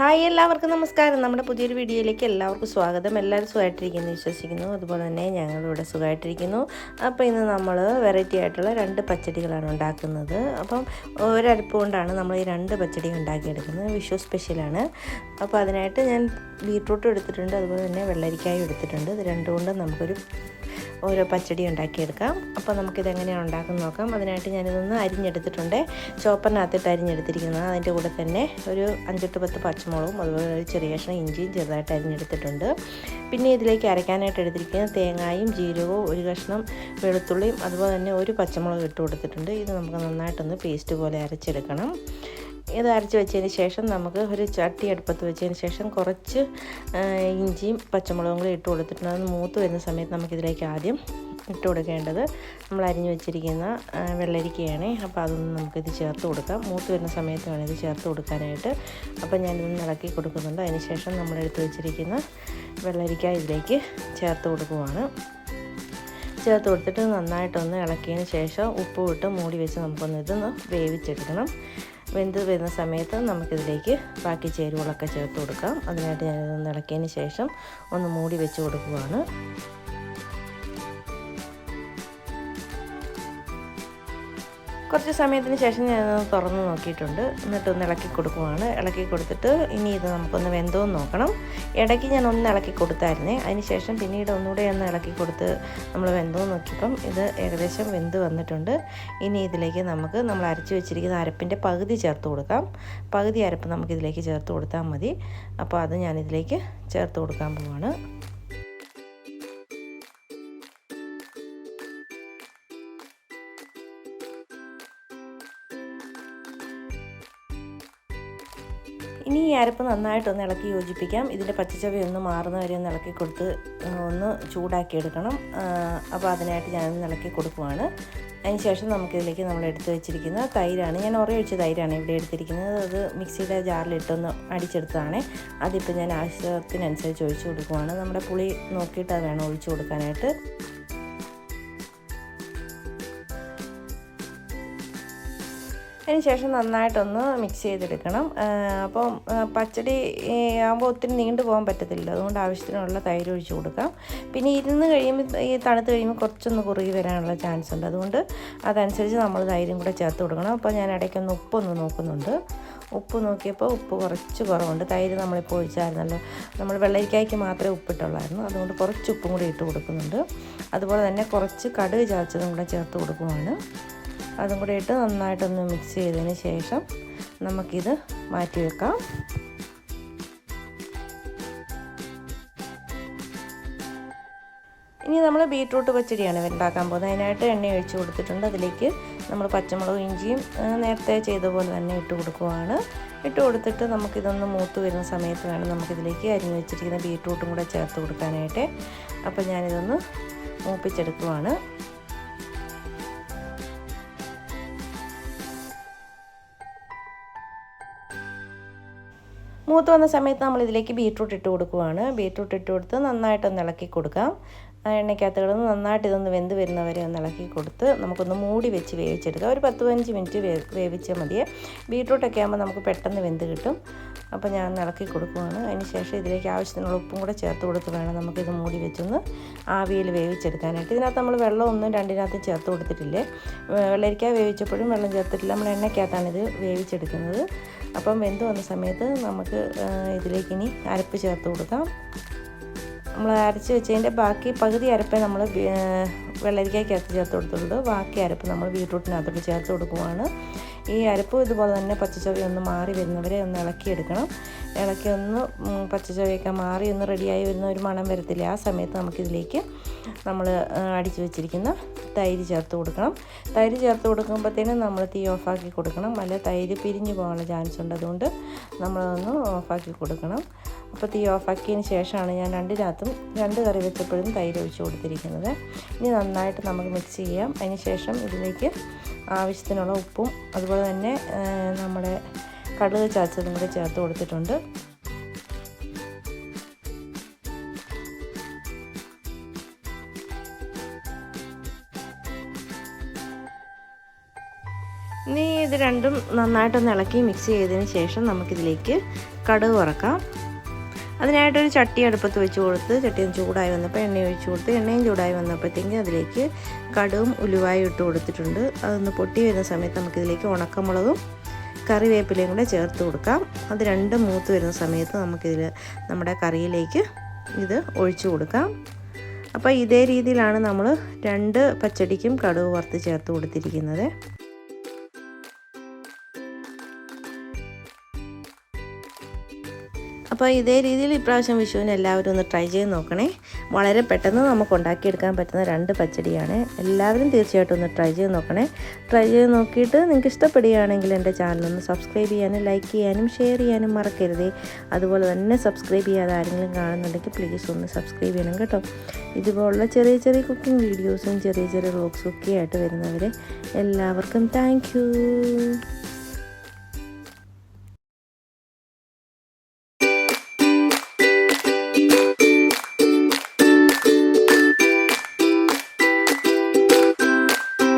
Hi, എല്ലാവർക്കും നമസ്കാരം. നമ്മുടെ പുതിയൊരു വീഡിയോയിലേക്ക് എല്ലാവർക്കും സ്വാഗതം. എല്ലാവരും സുഖമായിട്ടിരിക്കുന്നു വിശ്വസിക്കുന്നു. അതുപോലെ തന്നെ ഞങ്ങളിവിടെ സുഖമായിട്ടിരിക്കുന്നു. അപ്പോൾ ഇന്ന് നമ്മൾ വെറൈറ്റി ആയിട്ടുള്ള 2 പച്ചടികളാണ് ഉണ്ടാക്കുന്നത്. അപ്പം ഒരടുപ്പ് കൊണ്ടാണ് നമ്മൾ ഈ 2 പച്ചടി ഉണ്ടാക്കിയെടുക്കുന്നത്. വിഷു സ്പെഷ്യലാണ്. അപ്പോൾ അതിനായിട്ട് ഞാൻ ബീട്രൂട്ട് എടുത്തിട്ടുണ്ട്, അതുപോലെ തന്നെ വെള്ളരിക്കായും എടുത്തിട്ടുണ്ട്. ഇത് രണ്ടും കൊണ്ട് നമുക്കൊരു ഓരോ പച്ചടി ഉണ്ടാക്കിയെടുക്കാം. അപ്പോൾ നമുക്കിതെങ്ങനെയാണ് ഉണ്ടാക്കുന്നത് നോക്കാം. അതിനായിട്ട് ഞാനിതൊന്ന് അരിഞ്ഞെടുത്തിട്ടുണ്ട്. ചോപ്പറിനകത്തിട്ട് അരിഞ്ഞെടുത്തിരിക്കുന്നത്. അതിൻ്റെ കൂടെ തന്നെ ഒരു 5-10 പച്ചമുളകും അതുപോലെ ഒരു ചെറിയ കഷ്ണം ഇഞ്ചിയും ചെറുതായിട്ട് അരിഞ്ഞെടുത്തിട്ടുണ്ട്. പിന്നെ ഇതിലേക്ക് അരയ്ക്കാനായിട്ട് എടുത്തിരിക്കുന്നത് തേങ്ങായും ജീരകവും ഒരു കഷ്ണം വെളുത്തുള്ളിയും അതുപോലെ തന്നെ ഒരു പച്ചമുളക് ഇട്ട് കൊടുത്തിട്ടുണ്ട്. ഇത് നമുക്ക് നന്നായിട്ടൊന്ന് പേസ്റ്റ് പോലെ അരച്ചെടുക്കണം. ഇത് അരച്ച് വെച്ചതിന് ശേഷം നമുക്ക് ഒരു ചട്ടി അടുപ്പത്ത് വെച്ചതിന് ശേഷം കുറച്ച് ഇഞ്ചിയും പച്ചമുളകും കൂടി ഇട്ട് കൊടുത്തിട്ടുണ്ട്. അത് മൂത്ത് വരുന്ന സമയത്ത് നമുക്കിതിലേക്ക് ആദ്യം ഇട്ട് കൊടുക്കേണ്ടത് നമ്മൾ അരിഞ്ഞ് വെച്ചിരിക്കുന്ന വെള്ളരിക്കയാണ്. അപ്പോൾ അതൊന്ന് നമുക്കിത് ചേർത്ത് കൊടുക്കാം. മൂത്ത് വരുന്ന സമയത്ത് വേണം ഇത് ചേർത്ത് കൊടുക്കാനായിട്ട്. അപ്പോൾ ഞാനിതൊന്ന് ഇളക്കി കൊടുക്കുന്നുണ്ട്. അതിന് ശേഷം നമ്മളെടുത്ത് വെച്ചിരിക്കുന്ന വെള്ളരിക്ക ഇതിലേക്ക് ചേർത്ത് കൊടുക്കുവാണ്. ചേർത്ത് കൊടുത്തിട്ട് നന്നായിട്ടൊന്ന് ഇളക്കിയതിന് ശേഷം ഉപ്പ് ഇട്ട് മൂടി വെച്ച് നമുക്കൊന്ന് ഇതൊന്ന് വേവിച്ചെടുക്കണം. വെന്ത് വരുന്ന സമയത്ത് നമുക്കിതിലേക്ക് ബാക്കി ചേരുവകളൊക്കെ ചേർത്ത് കൊടുക്കാം. അതിനായിട്ട് ഞാനിതൊന്ന് ഇളക്കിയതിന് ശേഷം ഒന്ന് മൂടി വെച്ച് കൊടുക്കുകയാണ്. കുറച്ച് സമയത്തിന് ശേഷം ഞാനൊന്ന് തുറന്ന് നോക്കിയിട്ടുണ്ട്. എന്നിട്ടൊന്ന് ഇളക്കി കൊടുക്കുവാണ്. ഇളക്കി കൊടുത്തിട്ട് ഇനി ഇത് നമുക്കൊന്ന് വെന്തോന്ന് നോക്കണം. ഇടയ്ക്ക് ഞാൻ ഒന്ന് ഇളക്കി കൊടുത്തായിരുന്നേ. അതിന് ശേഷം പിന്നീട് ഒന്നുകൂടെ ഒന്ന് ഇളക്കി കൊടുത്ത് നമ്മൾ വെന്തോന്ന് നോക്കിയപ്പം ഇത് ഏകദേശം വെന്ത് വന്നിട്ടുണ്ട്. ഇനി ഇതിലേക്ക് നമ്മൾ അരച്ച് വെച്ചിരിക്കുന്ന അരപ്പിൻ്റെ പകുതി ചേർത്ത് കൊടുക്കാം. പകുതി അരപ്പ് നമുക്കിതിലേക്ക് ചേർത്ത് കൊടുത്താൽ മതി. അപ്പോൾ അത് ഞാനിതിലേക്ക് ചേർത്ത് കൊടുക്കാൻ പോവാണ്. ഇനി ഈ അരപ്പ് നന്നായിട്ടൊന്ന് ഇളക്കി യോജിപ്പിക്കാം. ഇതിൻ്റെ പച്ചച്ചവ ഒന്ന് മാറുന്ന വരെ ഒന്ന് ഇളക്കി കൊടുത്ത് ഒന്ന് ചൂടാക്കി എടുക്കണം. അപ്പോൾ അതിനായിട്ട് ഞാനൊന്ന് ഇളക്കി കൊടുക്കുവാണ്. അതിന് ശേഷം നമുക്കിതിലേക്ക് നമ്മൾ എടുത്ത് വെച്ചിരിക്കുന്ന തൈരാണ്. ഞാൻ ഒഴിച്ച തൈരാണ് ഇവിടെ എടുത്തിരിക്കുന്നത്. അത് മിക്സിയുടെ ജാറിലിട്ടൊന്ന് അടിച്ചെടുത്തതാണ്. അതിപ്പോൾ ഞാൻ ആവശ്യത്തിനനുസരിച്ച് ഒഴിച്ചു കൊടുക്കുവാണ്. നമ്മുടെ പുളി നോക്കിയിട്ട് അത് വേണം ഒഴിച്ചു കൊടുക്കാനായിട്ട്. അതിന് ശേഷം നന്നായിട്ടൊന്ന് മിക്സ് ചെയ്തെടുക്കണം. അപ്പം പച്ചടി ആകുമ്പോൾ ഒത്തിരി നീണ്ടു പോകാൻ പറ്റത്തില്ല. അതുകൊണ്ട് ആവശ്യത്തിനുള്ള തൈര് ഒഴിച്ച് കൊടുക്കാം. പിന്നെ ഇരുന്ന് കഴിയുമ്പോൾ തണുത്ത് കഴിയുമ്പോൾ കുറച്ചൊന്ന് കുറുകി വരാനുള്ള ചാൻസ് ഉണ്ട്. അതുകൊണ്ട് അതനുസരിച്ച് നമ്മൾ തൈരും കൂടെ ചേർത്ത് കൊടുക്കണം. അപ്പോൾ ഞാൻ ഇടയ്ക്കൊന്ന് ഉപ്പൊന്ന് നോക്കുന്നുണ്ട്. ഉപ്പ് നോക്കിയപ്പോൾ ഉപ്പ് കുറച്ച് കുറവുണ്ട്. തൈര് നമ്മളിപ്പോൾ ഒഴിച്ചായിരുന്നല്ലോ. നമ്മൾ വെള്ളരിക്കായ്ക്ക് മാത്രമേ ഉപ്പിട്ടുള്ളായിരുന്നു. അതുകൊണ്ട് കുറച്ച് ഉപ്പും കൂടി ഇട്ട് കൊടുക്കുന്നുണ്ട്. അതുപോലെ തന്നെ കുറച്ച് കടുക് ചതച്ചതും കൂടെ ചേർത്ത് കൊടുക്കുവാണ്. അതും കൂടെ ഇട്ട് നന്നായിട്ടൊന്ന് മിക്സ് ചെയ്തതിന് ശേഷം നമുക്കിത് മാറ്റി വെക്കാം. ഇനി നമ്മൾ ബീട്രൂട്ട് പച്ചടിയാണ് ഉണ്ടാക്കാൻ പോകുന്നത്. അതിനായിട്ട് എണ്ണ ഒഴിച്ച് കൊടുത്തിട്ടുണ്ട്. അതിലേക്ക് നമ്മൾ പച്ചമുളകും ഇഞ്ചിയും നേരത്തെ ചെയ്ത പോലെ തന്നെ ഇട്ട് കൊടുക്കുവാണ്. ഇട്ട് കൊടുത്തിട്ട് നമുക്കിതൊന്ന് മൂത്ത് വരുന്ന സമയത്ത് വേണം നമുക്കിതിലേക്ക് അരിഞ്ഞ് വെച്ചിരിക്കുന്ന ബീട്രൂട്ടും കൂടെ ചേർത്ത് കൊടുക്കാനായിട്ട്. അപ്പോൾ ഞാനിതൊന്ന് മൂപ്പിച്ചെടുക്കുവാണ്. മൂത്ത് വന്ന സമയത്ത് നമ്മളിതിലേക്ക് ബീട്രൂട്ട് ഇട്ട് കൊടുക്കുവാണ്. ബീട്രൂട്ട് ഇട്ട് കൊടുത്ത് നന്നായിട്ടൊന്ന് ഇളക്കി കൊടുക്കാം. എണ്ണയ്ക്കകത്ത് കിടന്ന് നന്നായിട്ട് ഇതൊന്ന് വെന്ത് വരുന്നവരെ ഒന്ന് ഇളക്കി കൊടുത്ത് നമുക്കൊന്ന് മൂടി വെച്ച് വേവിച്ചെടുക്കാം. ഒരു 10-15 മിനിറ്റ് വേവിച്ചാൽ മതിയേ. ബീട്രൂട്ടൊക്കെ ആകുമ്പോൾ നമുക്ക് പെട്ടെന്ന് വെന്ത് കിട്ടും. അപ്പോൾ ഞാൻ ഇളക്കി കൊടുക്കുവാണ്. അതിന് ശേഷം ഇതിലേക്ക് ആവശ്യത്തിനുള്ള ഉപ്പും കൂടെ ചേർത്ത് കൊടുത്ത് വേണം നമുക്കിത് മൂടി വെച്ചൊന്ന് ആവിയിൽ വേവിച്ചെടുക്കാനായിട്ട്. ഇതിനകത്ത് നമ്മൾ വെള്ളമൊന്നും രണ്ടിനകത്തും ചേർത്ത് കൊടുത്തിട്ടില്ലേ. വെള്ളരിക്ക വേവിച്ചപ്പോഴും വെള്ളം ചേർത്തിട്ടില്ല. നമ്മൾ എണ്ണയ്ക്കകത്താണ് ഇത് വേവിച്ചെടുക്കുന്നത്. അപ്പം വെന്ത് വന്ന സമയത്ത് നമുക്ക് ഇതിലേക്ക് ഇനി അരപ്പ് ചേർത്ത് കൊടുക്കാം. നമ്മൾ അരച്ച് വെച്ചതിൻ്റെ ബാക്കി പകുതി അരപ്പേ നമ്മൾ വെള്ളരിക്കകത്ത് ചേർത്ത് കൊടുത്തിട്ടുണ്ട്. ബാക്കി അരപ്പ് നമ്മൾ ബീട്രൂട്ടിനകത്തോട്ട് ചേർത്ത് കൊടുക്കുവാണ്. ഈ അരപ്പ് ഇതുപോലെ തന്നെ പച്ചച്ചവ ഒന്ന് മാറി വരുന്നവരെ ഒന്ന് ഇളക്കിയെടുക്കണം. ഇളക്കി ഒന്ന് പച്ചച്ചവയൊക്കെ മാറി ഒന്ന് റെഡിയായി വരുന്ന ഒരു മണം വരത്തില്ല. ആ സമയത്ത് നമുക്കിതിലേക്ക് നമ്മൾ അടിച്ച് വെച്ചിരിക്കുന്ന തൈര് ചേർത്ത് കൊടുക്കണം. തൈര് ചേർത്ത് കൊടുക്കുമ്പോഴത്തേനും നമ്മൾ തീ ഓഫാക്കി കൊടുക്കണം. അല്ല തൈര് പിരിഞ്ഞു പോകാനുള്ള ചാൻസ് ഉണ്ട്. അതുകൊണ്ട് നമ്മളതൊന്ന് ഓഫാക്കി കൊടുക്കണം. അപ്പോൾ തീ ഓഫാക്കിയതിന് ശേഷമാണ് ഞാൻ 2 കറി വെച്ചപ്പോഴും തൈര് ഒഴിച്ച് കൊടുത്തിരിക്കുന്നത്. ഇനി നന്നായിട്ട് നമുക്ക് മിക്സ് ചെയ്യാം. അതിന് ശേഷം ഇതിലേക്ക് ആവശ്യത്തിനുള്ള ഉപ്പും അതുപോലെ തന്നെ നമ്മുടെ കടുക് ചതച്ചതും കൂടി ചേർത്ത് കൊടുത്തിട്ടുണ്ട്. ഇനി ഇത് രണ്ടും നന്നായിട്ടൊന്ന് ഇളക്കി മിക്സ് ചെയ്തതിന് ശേഷം നമുക്കിതിലേക്ക് കടുക് വറക്കാം. അതിനായിട്ടൊരു ചട്ടി അടുപ്പത്ത് വെച്ച് കൊടുത്ത് ചട്ടിയും ചൂടായി വന്നപ്പോൾ എണ്ണ ഒഴിച്ച് കൊടുത്ത് എണ്ണയും ചൂടായി വന്നപ്പോഴത്തേക്കും അതിലേക്ക് കടുകും ഉലുവായും ഇട്ട് കൊടുത്തിട്ടുണ്ട്. അതൊന്ന് പൊട്ടി വരുന്ന സമയത്ത് നമുക്കിതിലേക്ക് ഉണക്കമുളകും കറിവേപ്പിലയും കൂടെ ചേർത്ത് കൊടുക്കാം. അത് രണ്ടും മൂത്ത് വരുന്ന സമയത്ത് നമുക്കിതിൽ നമ്മുടെ കറിയിലേക്ക് ഇത് ഒഴിച്ചു കൊടുക്കാം. അപ്പോൾ ഇതേ രീതിയിലാണ് നമ്മൾ 2 പച്ചടിക്കും കടുക് വറുത്ത് ചേർത്ത് കൊടുത്തിരിക്കുന്നത്. അപ്പോൾ ഇതേ രീതിയിൽ ഇപ്രാവശ്യം വിഷുവിന് എല്ലാവരും ഒന്ന് ട്രൈ ചെയ്ത് നോക്കണേ. വളരെ പെട്ടെന്ന് നമുക്ക് ഉണ്ടാക്കിയെടുക്കാൻ പറ്റുന്ന 2 പച്ചടിയാണ്. എല്ലാവരും തീർച്ചയായിട്ടും ഒന്ന് ട്രൈ ചെയ്ത് നോക്കണേ. ട്രൈ ചെയ്ത് നോക്കിയിട്ട് നിങ്ങൾക്ക് ഇഷ്ടപ്പെടുകയാണെങ്കിൽ എൻ്റെ ചാനലൊന്ന് സബ്സ്ക്രൈബ് ചെയ്യാനും ലൈക്ക് ചെയ്യാനും ഷെയർ ചെയ്യാനും മറക്കരുതേ. അതുപോലെ തന്നെ സബ്സ്ക്രൈബ് ചെയ്യാതെ ആരെങ്കിലും കാണുന്നുണ്ടെങ്കിൽ പ്ലീസ് ഒന്ന് സബ്സ്ക്രൈബ് ചെയ്യണം കേട്ടോ. ഇതുപോലുള്ള ചെറിയ ചെറിയ കുക്കിംഗ് വീഡിയോസും ചെറിയ ചെറിയ വ്ലോഗ്സും ഒക്കെ ആയിട്ട് വരുന്നവരെ എല്ലാവർക്കും താങ്ക് യു.